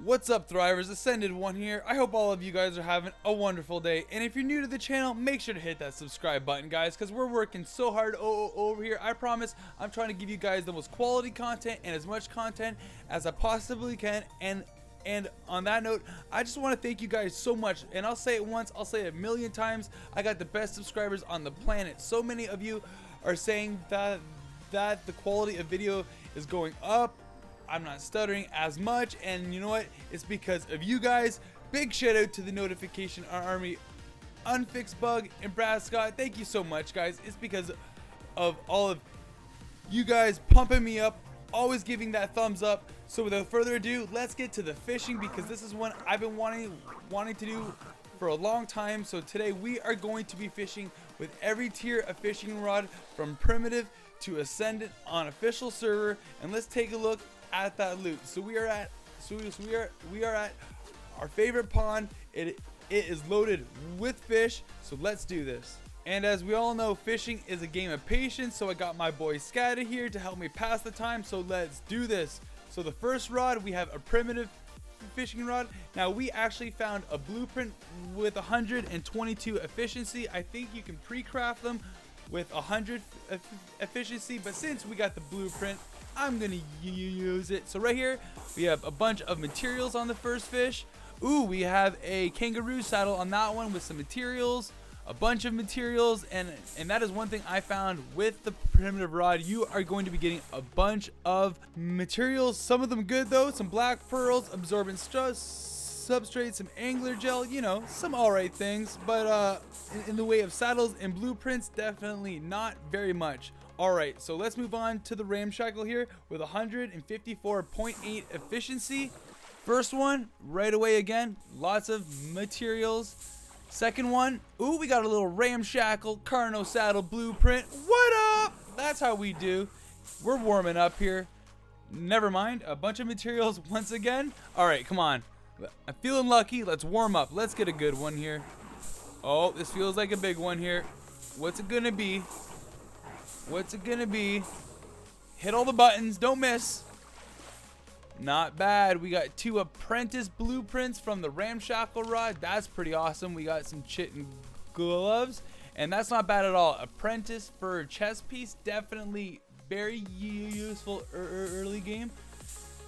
What's up, Thrivers? Ascendant 1 here. I hope all of you guys are having a wonderful day. And if you're new to the channel, make sure to hit that subscribe button, guys, because we're working so hard over here. I promise I'm trying to give you guys the most quality content and as much content as I possibly can. And on that note, I just want to thank you guys so much. And I'll say it once, I'll say it a million times. I got the best subscribers on the planet. So many of you are saying that the quality of video is going up. I'm not stuttering as much, and you know what? It's because of you guys. Big shout out to the notification army, Unfixed Bug, and Brad Scott. Thank you so much, guys. It's because of all of you guys pumping me up, always giving that thumbs up. So without further ado, let's get to the fishing, because this is one I've been wanting to do for a long time. So today we are going to be fishing with every tier of fishing rod from primitive to Ascendant on official server, and let's take a look at that loot. So we are at our favorite pond. It is loaded with fish, so let's do this. And as we all know, fishing is a game of patience, so I got my boy Scatter here to help me pass the time, so let's do this. So the first rod, we have a primitive fishing rod. Now we actually found a blueprint with 122 efficiency. I think you can pre-craft them with 100 efficiency, but since we got the blueprint, I'm gonna use it. So right here we have a bunch of materials on the first fish. Ooh, we have a kangaroo saddle on that one with some materials, a bunch of materials, and that is one thing I found with the primitive rod. You are going to be getting a bunch of materials, some of them good though, some black pearls, absorbent substrate, some angler gel, you know, some alright things, but in the way of saddles and blueprints, definitely not very much. Alright, so let's move on to the ramshackle here with 154.8 efficiency. First one, right away again, lots of materials. Second one, ooh, we got a little ramshackle Carno saddle blueprint. What up? That's how we do. We're warming up here. Never mind, a bunch of materials once again. Alright, come on. I'm feeling lucky. Let's warm up. Let's get a good one here. Oh, this feels like a big one here. What's it gonna be? What's it gonna be? Hit all the buttons, don't miss. Not bad. We got 2 apprentice blueprints from the ramshackle rod. That's pretty awesome. We got some chitin gloves, and that's not bad at all. Apprentice for chest piece, definitely very useful early game.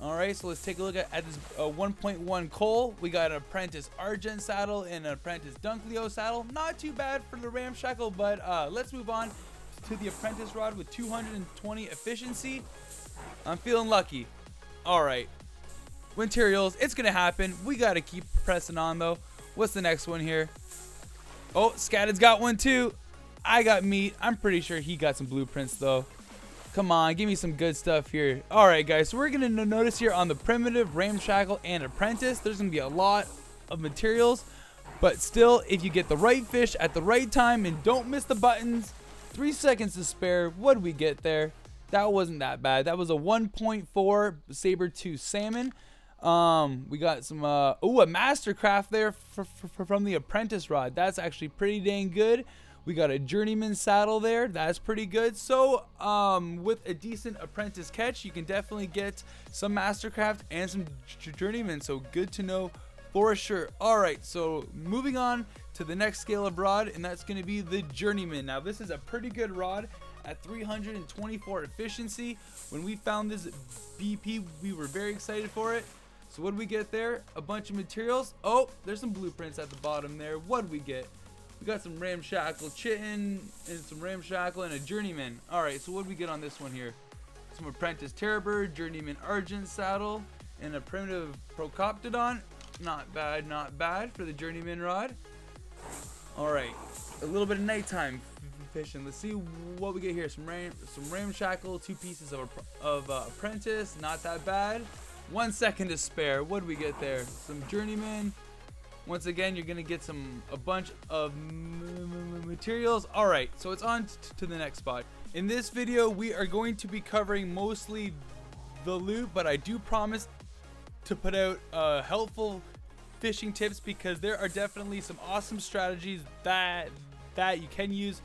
Alright, so let's take a look at this 1.1 coal. We got an apprentice argent saddle and an apprentice dunkleo saddle. Not too bad for the ramshackle, but let's move on to the apprentice rod with 220 efficiency. I'm feeling lucky. All right, materials, it's gonna happen. We gotta keep pressing on though. What's the next one here? Oh, Scattered's got one too. I got meat. I'm pretty sure he got some blueprints though. Come on, give me some good stuff here. All right, guys, so we're gonna notice here on the primitive, ramshackle, and apprentice, there's gonna be a lot of materials, but still, if you get the right fish at the right time and don't miss the buttons, 3 seconds to spare. What did we get there? That wasn't that bad. That was a 1.4 saber-tooth salmon. We got some a mastercraft there from the apprentice rod. That's actually pretty dang good. We got a journeyman saddle there. That's pretty good. So with a decent apprentice catch, you can definitely get some mastercraft and some journeyman. So good to know for sure. All right, so moving on to the next scale of rod, and that's going to be the journeyman. Now this is a pretty good rod at 324 efficiency. When we found this BP, we were very excited for it. So what did we get there? A bunch of materials. Oh, there's some blueprints at the bottom there. What did we get? We got some ramshackle chitin and some ramshackle and a journeyman. All right, so what did we get on this one here? Some apprentice terrorbird, journeyman argent saddle, and a primitive procoptodon. Not bad, not bad for the journeyman rod. All right, a little bit of nighttime fishing. Let's see what we get here. Some ramshackle, 2 pieces of apprentice. Not that bad. 1 second to spare. What do we get there? Some journeyman. Once again, you're gonna get a bunch of materials. All right, so it's on to the next spot. In this video, we are going to be covering mostly the loot, but I do promise to put out helpful fishing tips, because there are definitely some awesome strategies that you can use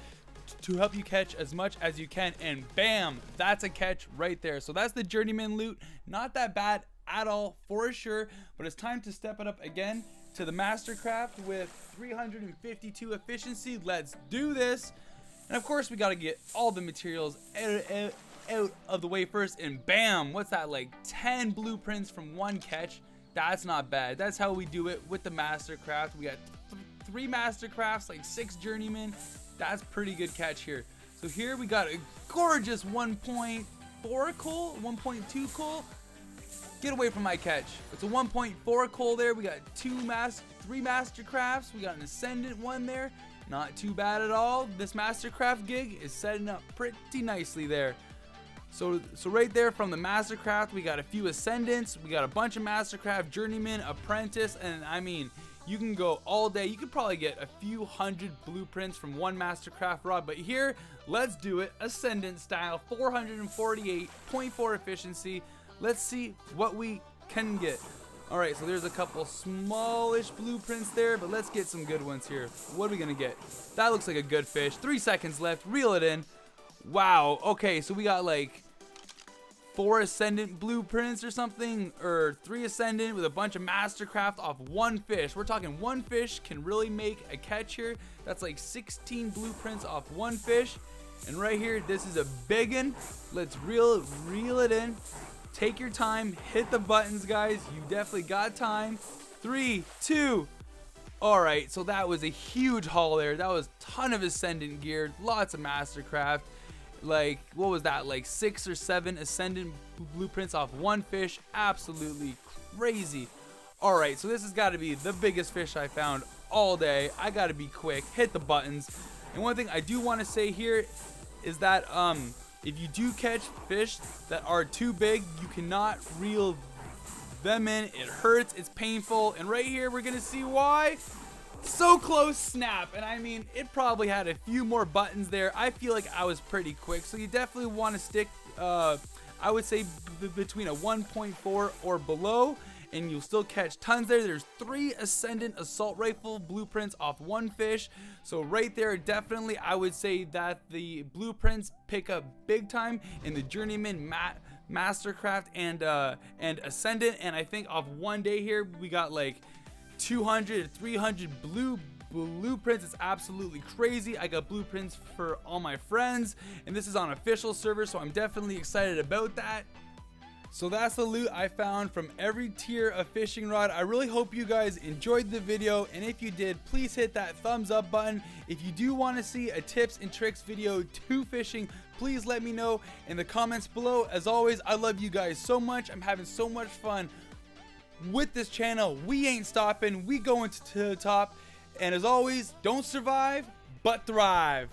to help you catch as much as you can. And bam, that's a catch right there. So that's the journeyman loot. Not that bad at all for sure, but it's time to step it up again to the mastercraft with 352 efficiency. Let's do this. And of course, we got to get all the materials out of the way first. And bam, what's that, like 10 blueprints from 1 catch? That's not bad. That's how we do it with the mastercraft. We got 3 mastercrafts, like 6 journeymen. That's pretty good catch here. So here we got a gorgeous 1.4 coal, 1.2 coal. Get away from my catch. It's a 1.4 coal there. We got 3 mastercrafts. We got an Ascendant one there. Not too bad at all. This mastercraft gig is setting up pretty nicely there. So right there from the mastercraft, we got a few Ascendants. We got a bunch of mastercraft, journeyman, apprentice, and I mean, you can go all day. You could probably get a few hundred blueprints from 1 mastercraft rod, but here, let's do it Ascendant style, 448.4 efficiency. Let's see what we can get. All right, so there's a couple smallish blueprints there, but let's get some good ones here. What are we gonna get? That looks like a good fish. 3 seconds left, reel it in. Wow, okay, so we got like 4 Ascendant blueprints or something, or 3 Ascendant with a bunch of mastercraft off 1 fish. We're talking 1 fish can really make a catch here. That's like 16 blueprints off 1 fish. And right here, this is a big one. Let's reel it in. Take your time, hit the buttons, guys. You definitely got time. 3, 2. All right, so that was a huge haul there. That was a ton of Ascendant gear, lots of mastercraft. Like, what was that, like 6 or 7 Ascendant blueprints off 1 fish? Absolutely crazy. All right, so this has got to be the biggest fish I found all day. I got to be quick, hit the buttons. And one thing I do want to say here is that if you do catch fish that are too big, you cannot reel them in. It hurts, it's painful, and right here we're gonna see why. So close, snap. And I mean, it probably had a few more buttons there. I feel like I was pretty quick, so you definitely want to stick I would say between a 1.4 or below, and you'll still catch tons there. There's 3 Ascendant assault rifle blueprints off 1 fish. So right there, definitely I would say that the blueprints pick up big time in the journeyman, mastercraft, and Ascendant. And I think off 1 day here, we got like 200 to 300 blueprints. It's absolutely crazy. I got blueprints for all my friends, and this is on official server, so I'm definitely excited about that. So that's the loot I found from every tier of fishing rod. I really hope you guys enjoyed the video, and if you did, please hit that thumbs up button. If you do want to see a tips and tricks video to fishing, please let me know in the comments below. As always, I love you guys so much. I'm having so much fun with this channel. We ain't stopping. We going to the top. And as always, don't survive, but thrive.